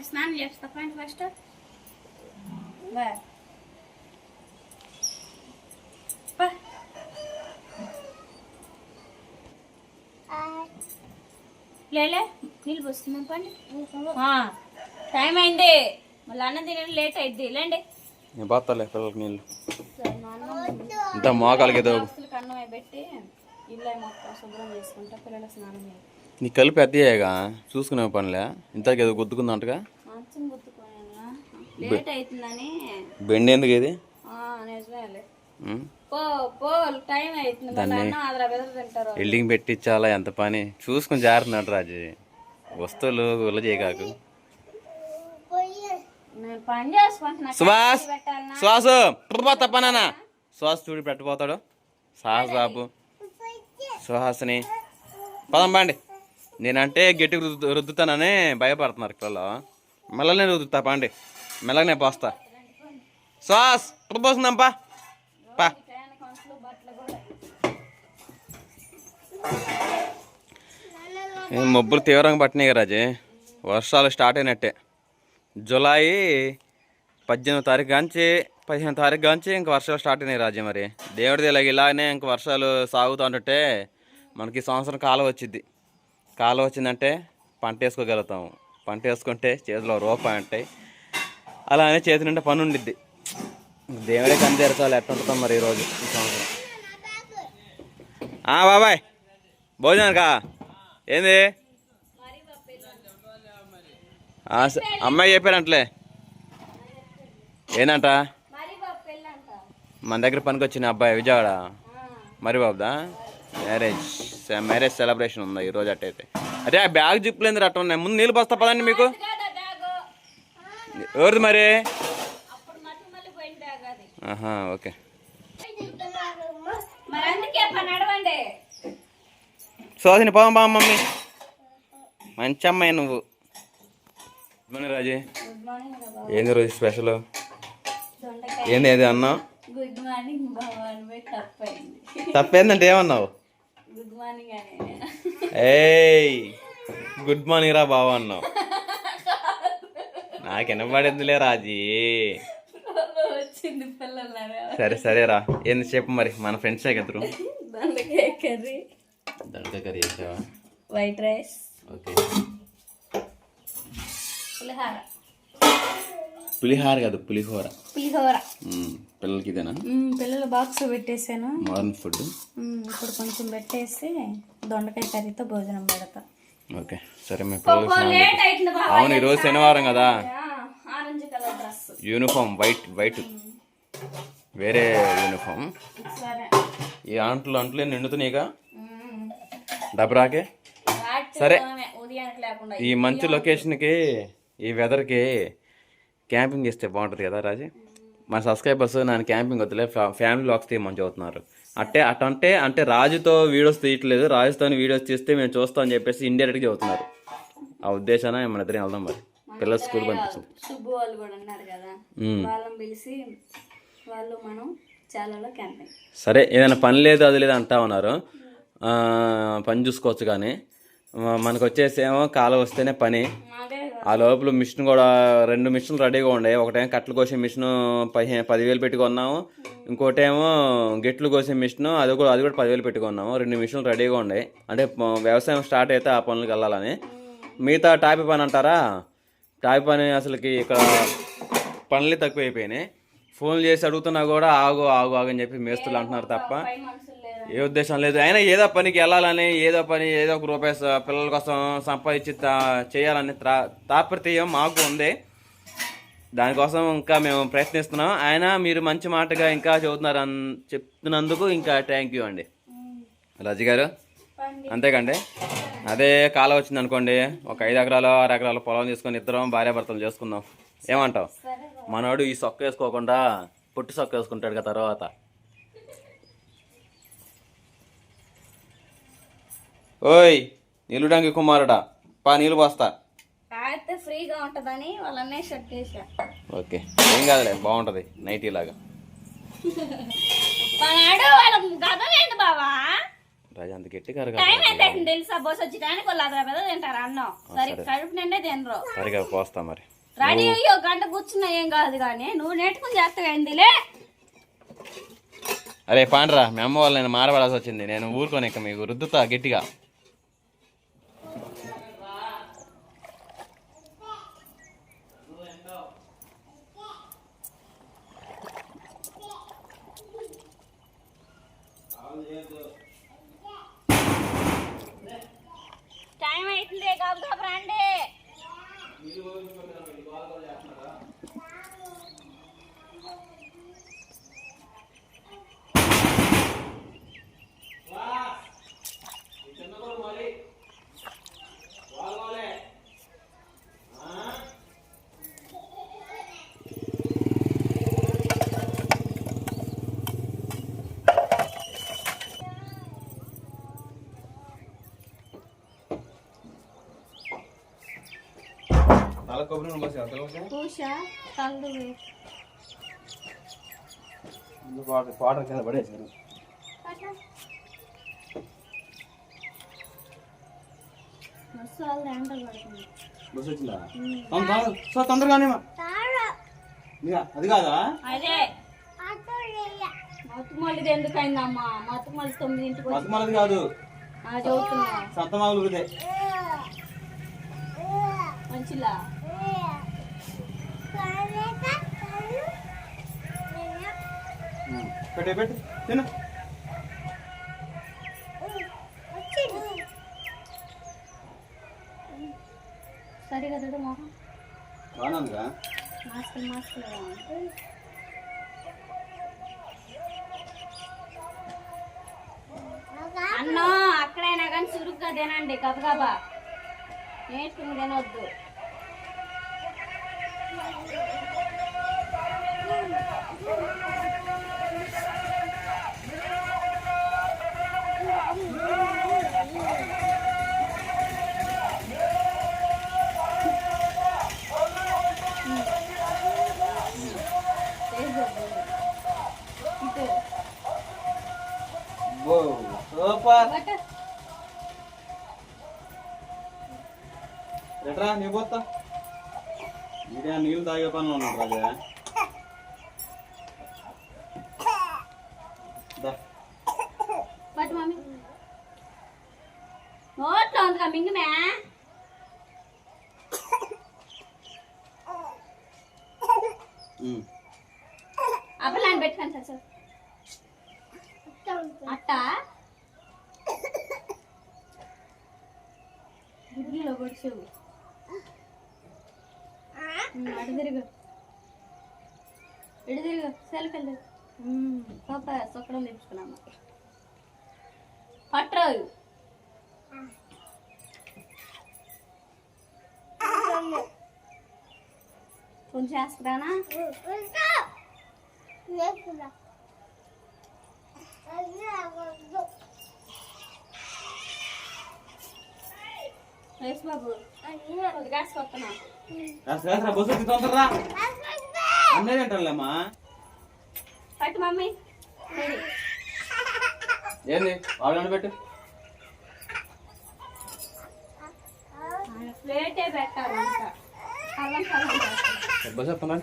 స్నానం చేస్తా friend first లేలే నీళ్ళు పోస్తున్నాం పండి టైం అయింది మళ్ళీ అన్నం తినడం లేట్ అయింది లేండి బాతాలే పిల్లలకి నీళ్ళు ఇంత మోకాలకి ఏదో అన్నం పెట్టి ఇల్లు మొత్తం శుభ్రం చేసుకుంటా పిల్లల స్నానం నీ కలిపి పెద్దయ్యాగా చూసుకునే పనిలే ఇంతకేదో గుద్దుకుందంటగా మంచం గుర్తుకోయా లేట్ అవుతుందని బెండ్ ఎందుకు ఇది నిజమేలే టైం అవుతుంది ఎల్డింగ్ పెట్టించాలా ఎంత పని చూసుకుని జారుతున్నాడు రాజు వస్తువులు గుల్ల చేయకాకు సుహాస్ శ్వాస తప్పనా శ్వాస చూడి పెట్టబోతాడు సాహస్ బాబు సుహాస్ని పదం బాండి నేనంటే గట్టి రుద్దుతానని భయపడుతున్నారు పిల్లలు మెల్లనే రుద్దుతా పాండి మెల్లనే పోస్తా శ్వాస్ పోస్తుందమ్మా పా మబ్బులు తీవ్రంగా పట్టినాయి కదా రాజే వర్షాలు స్టార్ట్ అయినట్టే జూలై 18వ తారీఖు కాంచి 15వ తారీఖు కాంచి ఇంక వర్షాలు స్టార్ట్ అయినాయి రాజే మరి దేవుడిది ఇలానే ఇంక వర్షాలు సాగుతూ ఉంటుంటే మనకి సంవత్సరం కాలం వచ్చింది కాలం వచ్చిందంటే పంట వేసుకోగలుగుతాము పంట వేసుకుంటే చేతిలో రూపాయి ఉంటాయి అలానే చేతి నిండా పని ఉండిద్ది దేవుడే కని తెరచాలి ఎట్లా ఉంటుంటాం మరి ఈరోజు ఈ సంవత్సరం బాబాయ్ భోజనానికా ఏంది అమ్మాయి చెప్పారంటలే ఏందంట మన దగ్గర పనికి వచ్చిన అబ్బాయి విజయవాడ మరి బాబుదా మ్యారేజ్ సెలబ్రేషన్ ఉందా ఈరోజు అట్టయితే అదే ఆ బ్యాగ్ జిప్పులేదు అట్ట ఉన్నాయి ముందు నీళ్ళు పోస్తా పదండి మీకు ఎవరిది మరి ఓకే సోసిని పోదాం బా మమ్మీ మంచి అమ్మాయి నువ్వు గుడ్ మార్నింగ్ రాజీ ఏంది రోజు స్పెషల్ ఏంది ఏది అన్నావు గుడ్ మార్నింగ్ తప్పేందంటే ఏమన్నావు గుడ్ మార్నింగ్ ఏయ్ గుడ్ మార్నింగ్ రా బావ అన్నావు నాకు వినపడిందిలే రాజీ సరే సరేరా ఏంది చెప్పు మరి మన ఫ్రెండ్స్ ఎదురు దొండకాయ కర్రీ చేసావా వైట్ రైస్ ఓకే పులిహార కాదు పులిహోర పిల్లలకి ఇదేనా పిల్లల బాక్స్ పెట్టేసాను మోడర్న్ ఫుడ్ ఇప్పుడు కొంచెం పెట్టేసి దొండకాయ కర్రీతో భోజనం పెడతా ఓకే సరే మీ పిల్లలకి అవును ఈరోజు శనివారం కదా orange colour dress uniform white వేరే యూనిఫామ్ ఈ అంట్లు నిండుతున్నాయిగా డబరాకే సరే ఈ మంచి లొకేషన్కి ఈ వెదర్కి క్యాంపింగ్ చేస్తే బాగుంటుంది కదా రాజీ మన సబ్స్క్రైబర్స్ నన్ను క్యాంపింగ్ వద్దులే ఫ్యామిలీ వ్లాగ్స్ తీయమని చదువుతున్నారు అంటే రాజుతో వీడియోస్ తీయట్లేదు రాజుతో వీడియోస్ తీస్తే మేము చూస్తామని చెప్పేసి ఇండైరెక్ట్గా చదువుతున్నారు ఆ ఉద్దేశాన మన ఇద్దరం వెళ్దాం మరి పిల్లలు స్కూల్ పంపించింది సుబ్బు వాళ్ళు కూడా ఉన్నారు కదా వాళ్ళని పిలిచి వాళ్ళు మనం చాలాలో క్యాంపింగ్ సరే ఏదైనా పని లేదు అది లేదు అంటా ఉన్నారు పని చూసుకోవచ్చు కానీ మనకు వచ్చేసేమో కాలం వస్తేనే పని ఆ లోపల మిషన్ కూడా 2 మిషన్లు రెడీగా ఉండే ఒకటేమో కట్టలు కోసే మిషన్ 10,000 పెట్టి కొన్నాము ఇంకోటేమో గెట్లు కోసే మిషన్ అది కూడా 10,000 పెట్టి కొన్నాము 2 మిషన్లు రెడీగా ఉండే అంటే వ్యవసాయం స్టార్ట్ అయితే ఆ పనులకు వెళ్ళాలని మిగతా టాపీ పని అంటారా టాపీ పని అసలుకి ఇక్కడ పనులు తక్కువైపోయినాయి ఫోన్లు చేసి అడుగుతున్నా కూడా ఆగు అని చెప్పి మేస్తులు అంటున్నారు తప్ప ఏ ఉద్దేశం లేదు అయినా ఏదో పనికి వెళ్ళాలని ఏదో ఒక రూపాయి పిల్లల కోసం సంపాదించి చేయాలని తాపత్రయం మాకు ఉంది దానికోసం ఇంకా మేము ప్రయత్నిస్తున్నాం అయినా మీరు మంచి మాటగా ఇంకా చెప్తున్నందుకు ఇంకా థ్యాంక్ యూ అండి రాజు గారు అంతేకండి అదే కాలం వచ్చింది అనుకోండి ఒక 5 ఎకరాలు 6 ఎకరాల పొలం తీసుకొని ఇద్దరం భార్యాభర్తలు చేసుకుందాం ఏమంటావు మనోడు ఈ సొక్క వేసుకోకుండా పొట్టి సొక్క వేసుకుంటాడు కదా తర్వాత ఓయ్ నీళ్ళుడానికి కుమారుడా నీళ్ళు పోస్తా తాగితే ఫ్రీగా ఉంటుందని వాళ్ళనే షర్ట్ వేసా. ఓకే, ఏం కాదులే, బాగుంటుంది నైటీ లాగా. వాడు వాళ్ళ గదవేంది బావా, రాజా అంత గట్టిగా టైం ఎంత అవుతుంది తెలుసా? బస్ వచ్చేటానికి వాళ్ళు అదరా పెద్ద తింటారు అన్నం, సరే కడుపు నిండే తినరు. సరిగా పోస్తా మరి. రెడీ అయ్యో గంట కూర్చున్నా ఏం కాదు కానీ నువ్వు నేర్చుకుని చేస్తావేందిలే. అరే పాండ్రా, మీ అమ్మ వాళ్ళు నేను మారబడాల్సి వచ్చింది, నేను ఊరుకోని ఇక మీకు రుద్దుతా గట్టిగా. టైం అవుతుంది కాబట్టి రండి. పూష కళ్ళు వాటర్ కింద పడేసారు. బస్సు వాళ్ళు ఎండలు పడుతుంది. బస్సు వచ్చిందా? తొందరగానే అది కాదా? అదే మత్తుమల్లిది ఎందుకైందమ్మా? మత్తుమల్లి 9ంటికి మత్తుమల్లిది కాదు, చదువుతున్నా సంతమాగులుదే మంచిలా. పెట్టే పెట్టు తిను. సరిగా చూడు మొహం బాగుందిగా. మాస్క్ అన్నం అక్కడైనా కానీ చురుగ్గా తినండి, గబగబా నేర్చుకుని తినొద్దు. ఎట్రా నీ పోతా ఇదే నీళ్ళు తాగే పనులు ఉన్నాడు రాజా. పట్టు మమ్మీ నోట్లో ఉందిగా మింగిమే. అప్పలాన్ని పెట్టుకోండి సార్. సార్ అట్ట గుడ్లో కొడిచేవు అటు తిరుగు, ఇటు తిరుగు, సెల్ఫ్ వెళ్ళు. పాప సొక్కడం తెచ్చుకున్నాము. పట్టరాదు కొంచెం వేసుకురానా? వేసు బాబు, గ్యాస్ వస్తున్నా. బస్సు తొందరరా అన్నీ తింటారులేమ్మా. పట్టు మమ్మీ. ఏంది వాళ్ళు పెట్టు. ప్లేటే పెట్టాలి అంట. కళ్ళం కళ్ళం బస్సు వస్తున్నా.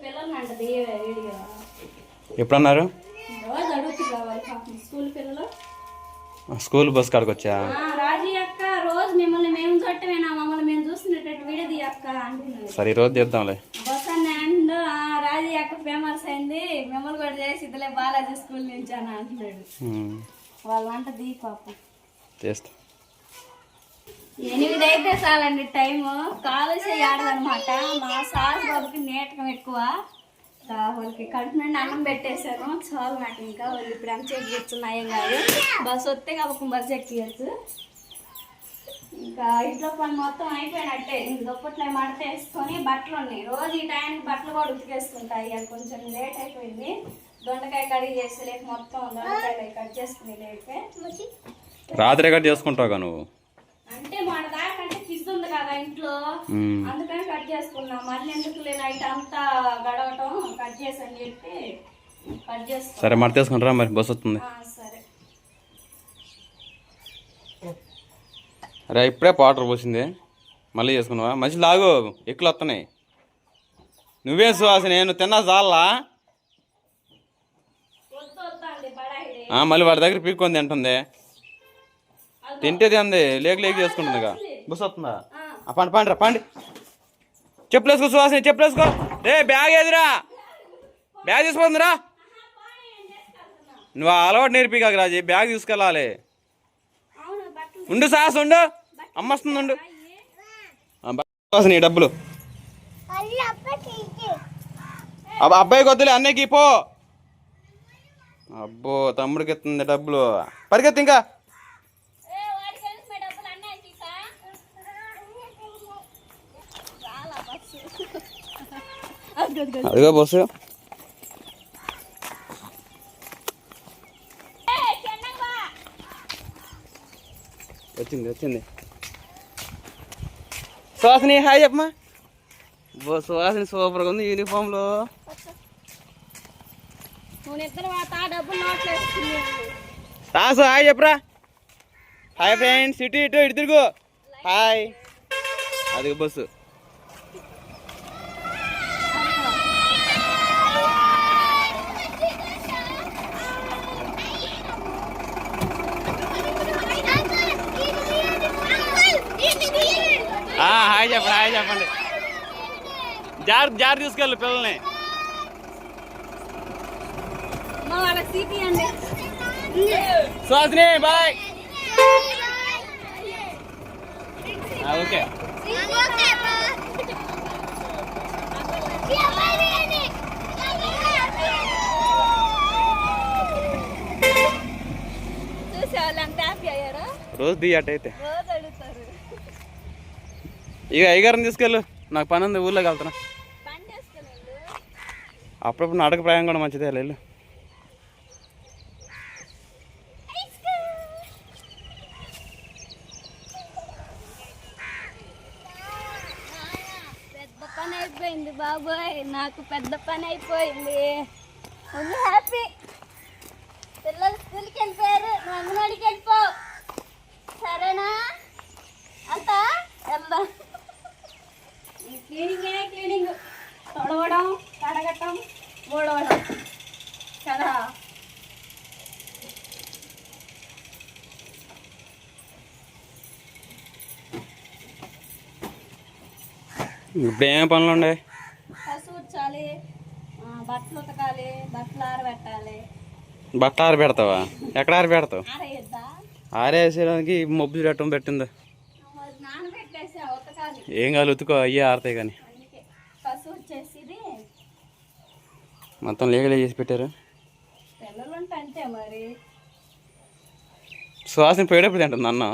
పిల్లలు అంటది వీడియో ఎప్పుడన్నారు? రోజు అడుగుతూ కావాలి స్కూల్ పిల్లలు. స్కూల్ బస్ కాడికి వచ్చా? రాజీ అక్క రోజు మిమ్మల్ని మేము చూడటమేనా, మమ్మల్ని మేము చూస్తున్నట్టు వీడియో తీ అక్క అంటున్నారు. సరే ఈ రోజు తీద్దాంలే. బస్ అని అండ్ రాజీ అక్క ఫేమస్ అయింది, మిమ్మల్ని కూడా చేసి ఇదిలే బాలాజీ స్కూల్ నుంచి అని అంటున్నాడు. వాళ్ళ వంట దీ పాపం చేస్తా. 8 అయితే చాలండి టైము. కాలేజ్ ఆడదనమాట. మా సార్ బాబుకి నీటకం ఎక్కువ. వాళ్ళకి కడుపు నుండి అన్నం పెట్టేశాను చాలు నాకు. ఇంకా వాళ్ళు ఇప్పుడు ఎంతసేపు కూర్చున్నాయేం కాదు, బస్సు వస్తే కాబట్టి బస్సు ఎక్కియచ్చు. ఇంకా ఇంట్లో పని మొత్తం అయిపోయినట్టే. దుప్పట్లో మడత వేసుకొని బట్టలు ఉన్నాయి. రోజు ఈ టైంకి బట్టలు కూడా ఉతికేస్తుంటాయి. అది కొంచెం లేట్ అయిపోయింది. దొండకాయ కడిగి చేసి లేక మొత్తం దొండకాయలు కట్ చేసుకుని లేకే రాత్రి కట్ చేసుకుంటావుగా నువ్వు. అంటే మన దాకా అంటే ఫిజ్ ఉంది కదా ఇంట్లో, అందుకని కట్ చేసుకున్నా. మళ్ళీ ఎందుకు నైట్ అంతా గడవటం, కట్ చేసి అని చెప్పి కట్ చేసుకున్నా. సరే మరి తీసుకుంటారా, మరి బస్సు వస్తుంది. సరే. అరే ఇప్పుడే పౌడర్ పోసింది, మళ్ళీ చేసుకున్నావా? మంచి లాగు, ఎక్కులు వస్తున్నాయి. నువ్వే సువాసన, నేను తిన్నా చాలా. మళ్ళీ వాడి దగ్గర పీక్కొని తింటుంది. తింటే తింది, లేక లేక చేసుకుంటుందిగా. బస్సు వస్తుందా? పండి పండి రా, పండి. చెప్పులేసుకో సువాసన, చెప్పులేసుకో. రే బ్యాగ్ ఏదిరా, బ్యాగ్ తీసుకుందిరా. నువ్వు ఆ అలవాటు నేర్పికాక రాజీ, బ్యాగ్ తీసుకెళ్ళాలి. ఉండు సాస్, ఉండు, అమ్మ వస్తుంది, ఉండు. నీ డబ్బులు అబ్బాయికి వద్దులే, అన్నయ్యకి పో. అబ్బో తమ్ముడికి ఎత్తుంది డబ్బులు, పరిగెత్తి ఇంకా. అదిగో బస్సు వచ్చింది వచ్చింది. సువాసిని హాయ్ చెప్పమ్మా. సువాసిని సూపర్గా ఉంది యూనిఫామ్లో. రాసు హాయ్ చెప్పరా. హాయ్ ఫ్రెండ్స్, ఇటు ఇటు ఇటు తిరుగు. హాయ్. అది బస్సు. హాయ్ చెప్పండి, హాయ్ చెప్పండి. జార్ తీసుకెళ్ళు పిల్లల్ని. సుహాసిని బాయ్. ఓకే. రోజు దియ్యట అయితే. ఇక అయ్యగారిని తీసుకెళ్ళు, నాకు పని ఉంది, ఊళ్ళోకి వెళ్తున్నా. అప్పుడప్పుడు నడక ప్రయాణం కూడా మంచిదే. వెళ్ళు. పెద్ద పని అయిపోయింది బాబోయ్, నాకు పెద్ద పని అయిపోయింది. హ్యాపీ. పిల్లలు స్కూల్కి వెళ్ళిపోయారు, నువ్వు అంగన్వాడికి వెళ్ళిపో, సరేనా? అంతా వెళ్దాం. క్లీనింగ్ తొడవడం, కడగటం, ఊడవడం కదా. ఇప్పుడు ఏమేమి పనులు ఉన్నాయి? కసు ఉచ్చాలి, బట్టలు ఉతకాలి, బట్టలు ఆరబెట్టాలి. బట్టలు ఆరబెడతావా? ఎక్కడ ఆరబెడతావు? ఆరేయద్దా? ఆరేసేయడానికి మొబ్బు చూడటం పెట్టింది. నానబెట్టేసి ఉతకాలి. ఏం కాదు, ఉతుకో, అయ్యే ఆరుతాయి. కానీ కసు వచ్చేసి మొత్తం లేగలే చేసి పెట్టారు. పిల్లలు ఉంటే అంతే మరి. సువాసన పోయేటప్పుడు తింటుంది అన్న.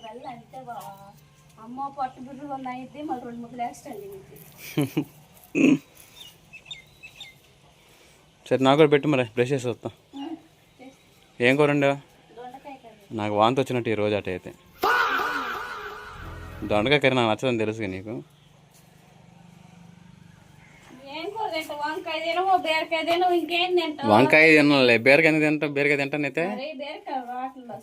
వెళ్ళి అంతే బావా. అమ్మ పట్టు బిడ్డలు ఉన్నాయి, మళ్ళీ 2 ముద్దలు వేస్తండి. సరే నాకు కూడా పెట్టు, మరి బ్రష్ చేసి వస్తాం. ఏం కూరండి? దొండకాయ కర్రీ. నాకు వాంతి వచ్చినట్టు ఈ రోజు అట అయితే. దొండకాయ కర్రీ నాకు నచ్చదని తెలుసుగా నీకు. ఏం కూర తింటావు? వంకాయ తినవు, బీరకాయ తినవు, ఇంకేం తింటావు? వంకాయ తినాలి, బీరకాయ తింటా, బీరకాయ తింటానైతే. బీరకాయ వాటిల్లో